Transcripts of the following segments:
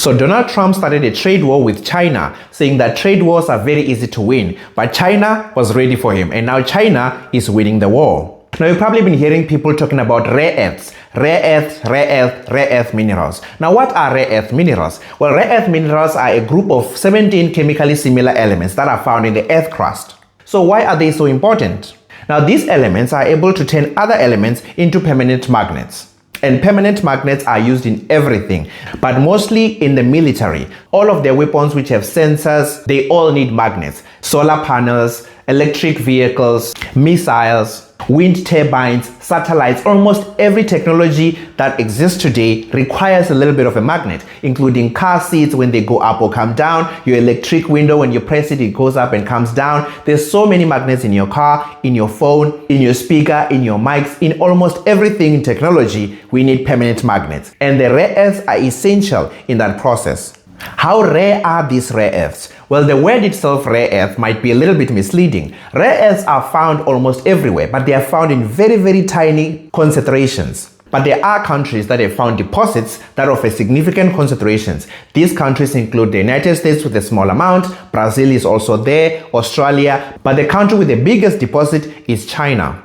So Donald Trump started a trade war with China, saying that trade wars are very easy to win, but China was ready for him, and now China is winning the war. Now, you've probably been hearing people talking about rare earth minerals. Now, what are rare earth minerals? Well, rare earth minerals are a group of 17 chemically similar elements that are found in the earth crust. So why are they so important? Now, these elements are able to turn other elements into permanent magnets. And permanent magnets are used in everything, but mostly in the military. All of their weapons which have sensors, they all need magnets. Solar panels, electric vehicles, missiles, wind turbines, satellites, almost every technology that exists today requires a little bit of a magnet, including car seats when they go up or come down, your electric window, when you press it, it goes up and comes down. There's so many magnets in your car, in your phone, in your speaker, in your mics, in almost everything in technology, we need permanent magnets. And the rare earths are essential in that process. How rare are these rare earths? Well, the word itself, rare earth, might be a little bit misleading. Rare earths are found almost everywhere, but they are found in very, very tiny concentrations. But there are countries that have found deposits that offer significant concentrations. These countries include the United States with a small amount, Brazil is also there, Australia, but the country with the biggest deposit is China.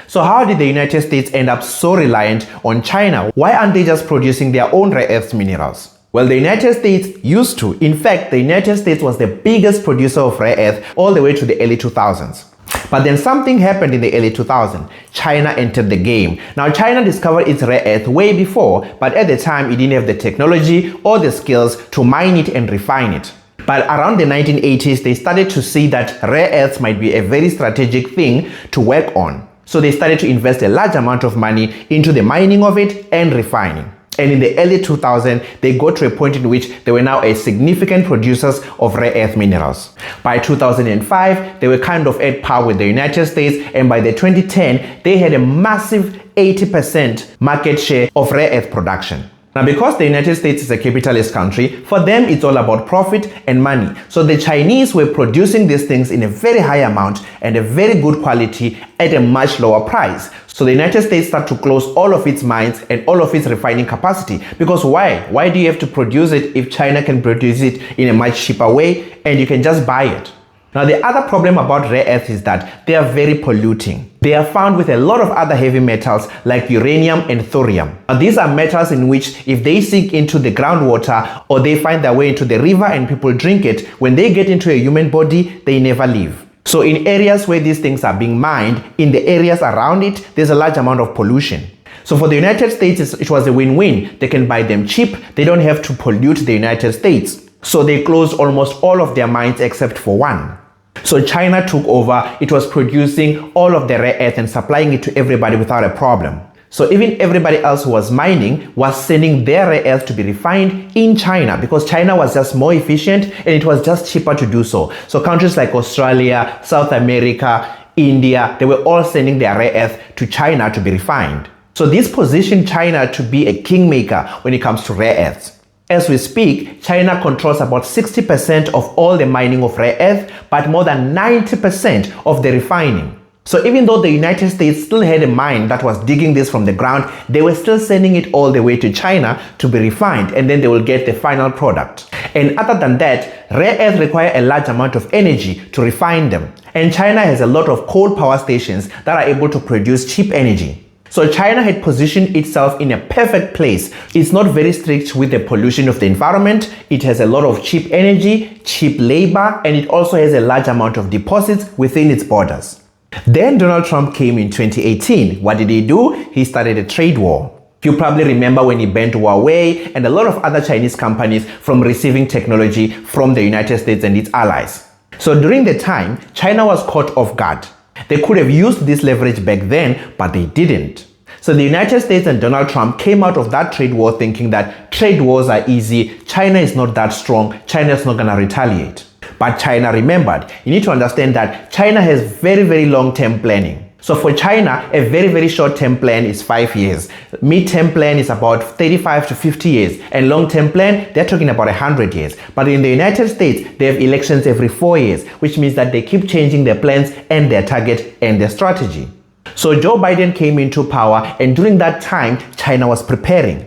So how did the United States end up so reliant on China? Why aren't they just producing their own rare earth minerals? Well, the United States used to. In fact, the United States was the biggest producer of rare earth all the way to the early 2000s. But then something happened in the early 2000s. China entered the game. Now, China discovered its rare earth way before, but at the time, it didn't have the technology or the skills to mine it and refine it. But around the 1980s, they started to see that rare earths might be a very strategic thing to work on. So they started to invest a large amount of money into the mining of it and refining. And in the early 2000s, they got to a point in which they were now a significant producers of rare earth minerals. By 2005, they were kind of at par with the United States, and by the 2010, they had a massive 80% market share of rare earth production. Now, because the United States is a capitalist country, for them it's all about profit and money. So the Chinese were producing these things in a very high amount and a very good quality at a much lower price. So the United States started to close all of its mines and all of its refining capacity. Because why? Why do you have to produce it if China can produce it in a much cheaper way and you can just buy it? Now, the other problem about rare earths is that they are very polluting. They are found with a lot of other heavy metals like uranium and thorium. Now, these are metals in which if they sink into the groundwater or they find their way into the river and people drink it, when they get into a human body, they never leave. So in areas where these things are being mined, in the areas around it, there's a large amount of pollution. So for the United States, it was a win-win. They can buy them cheap. They don't have to pollute the United States. So they closed almost all of their mines except for one. So China took over. It was producing all of the rare earth and supplying it to everybody without a problem. So even everybody else who was mining was sending their rare earth to be refined in China because China was just more efficient and it was just cheaper to do so. So countries like Australia, South America, India, they were all sending their rare earth to China to be refined. So this positioned China to be a kingmaker when it comes to rare earths. As we speak, China controls about 60% of all the mining of rare earth, but more than 90% of the refining. So even though the United States still had a mine that was digging this from the ground, they were still sending it all the way to China to be refined, and then they will get the final product. And other than that, rare earths require a large amount of energy to refine them. And China has a lot of coal power stations that are able to produce cheap energy. So China had positioned itself in a perfect place. It's not very strict with the pollution of the environment. It has a lot of cheap energy, cheap labor, and it also has a large amount of deposits within its borders. Then Donald Trump came in 2018. What did he do? He started a trade war. You probably remember when he banned Huawei and a lot of other Chinese companies from receiving technology from the United States and its allies. So during the time, China was caught off guard. They could have used this leverage back then, but they didn't. So the United States and Donald Trump came out of that trade war thinking that trade wars are easy, China is not that strong, China is not going to retaliate. But China remembered. You need to understand that China has very, very long-term planning. So for China, a very, very short-term plan is 5 years. Mid-term plan is about 35 to 50 years. And long-term plan, they're talking about 100 years. But in the United States, they have elections every 4 years, which means that they keep changing their plans and their target and their strategy. So Joe Biden came into power, and during that time, China was preparing.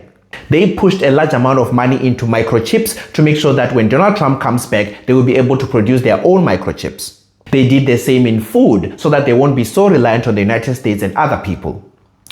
They pushed a large amount of money into microchips to make sure that when Donald Trump comes back, they will be able to produce their own microchips. They did the same in food so that they won't be so reliant on the United States and other people.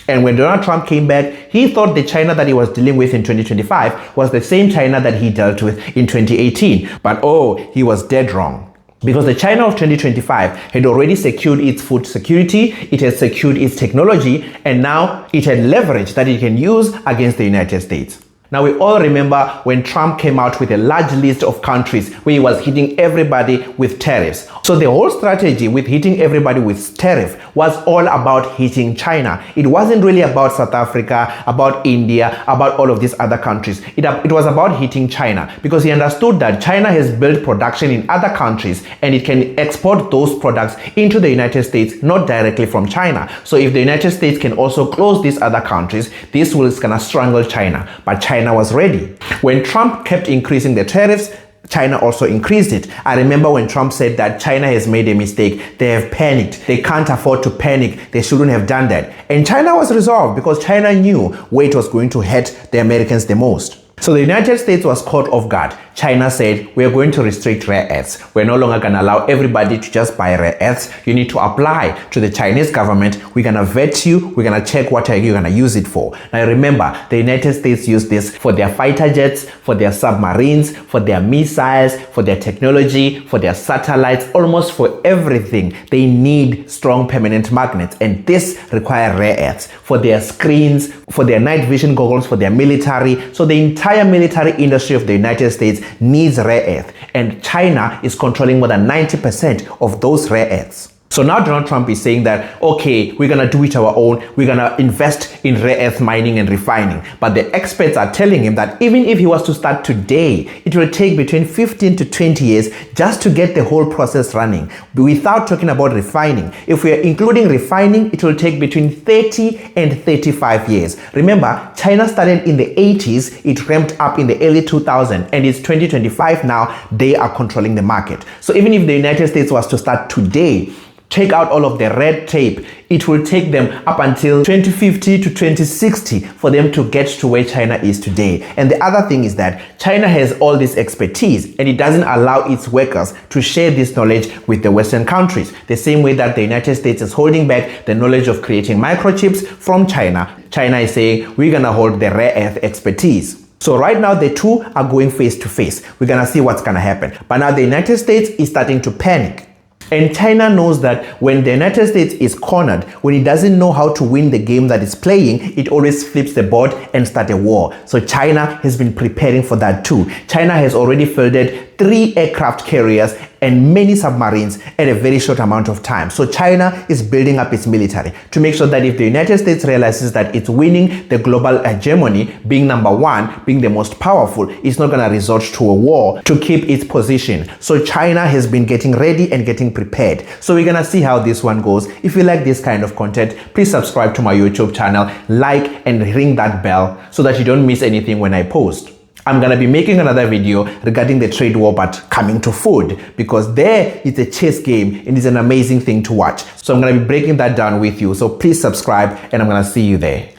And when Donald Trump came back, he thought the China that he was dealing with in 2025 was the same China that he dealt with in 2018. But oh, he was dead wrong. Because the China of 2025 had already secured its food security, it had secured its technology, and now it had leverage that it can use against the United States. Now, we all remember when Trump came out with a large list of countries where he was hitting everybody with tariffs. So the whole strategy with hitting everybody with tariff was all about hitting China. It wasn't really about South Africa, about India, about all of these other countries. It was about hitting China because he understood that China has built production in other countries and it can export those products into the United States, not directly from China. So if the United States can also close these other countries, this will kind of strangle China. But China was ready. When Trump kept increasing the tariffs, China also increased it. I remember when Trump said that China has made a mistake. They have panicked. They can't afford to panic. They shouldn't have done that. And China was resolved because China knew where it was going to hurt the Americans the most. So the United States was caught off guard. China said, we're going to restrict rare earths. We're no longer going to allow everybody to just buy rare earths. You need to apply to the Chinese government. We're going to vet you. We're going to check what you're going to use it for. Now remember, the United States used this for their fighter jets, for their submarines, for their missiles, for their technology, for their satellites, almost for everything. They need strong permanent magnets, and this requires rare earths for their screens, for their night vision goggles, for their military. So the entire military industry of the United States needs rare earth, and China is controlling more than 90% of those rare earths. So now Donald Trump is saying that, okay, we're going to do it our own. We're going to invest in rare earth mining and refining. But the experts are telling him that even if he was to start today, it will take between 15 to 20 years just to get the whole process running, without talking about refining. If we are including refining, it will take between 30 and 35 years. Remember, China started in the 80s, it ramped up in the early 2000s, and it's 2025 now. They are controlling the market. So even if the United States was to start today, take out all of the red tape, it will take them up until 2050 to 2060 for them to get to where China is today. And the other thing is that China has all this expertise and it doesn't allow its workers to share this knowledge with the Western countries. The same way that the United States is holding back the knowledge of creating microchips from China, China is saying we're gonna hold the rare earth expertise. So right now the two are going face to face. We're gonna see what's gonna happen. But now the United States is starting to panic. And China knows that when the United States is cornered, when it doesn't know how to win the game that it's playing, it always flips the board and starts a war. So China has been preparing for that too. China has already fielded 3 aircraft carriers and many submarines at a very short amount of time. So China is building up its military to make sure that if the United States realizes that it's winning the global hegemony, being number one, being the most powerful, it's not going to resort to a war to keep its position. So China has been getting ready and getting prepared. So we're going to see how this one goes. If you like this kind of content, please subscribe to my YouTube channel, like and ring that bell so that you don't miss anything when I post. I'm going to be making another video regarding the trade war but coming to food, because there it's a chess game and it's an amazing thing to watch. So I'm going to be breaking that down with you. So please subscribe and I'm going to see you there.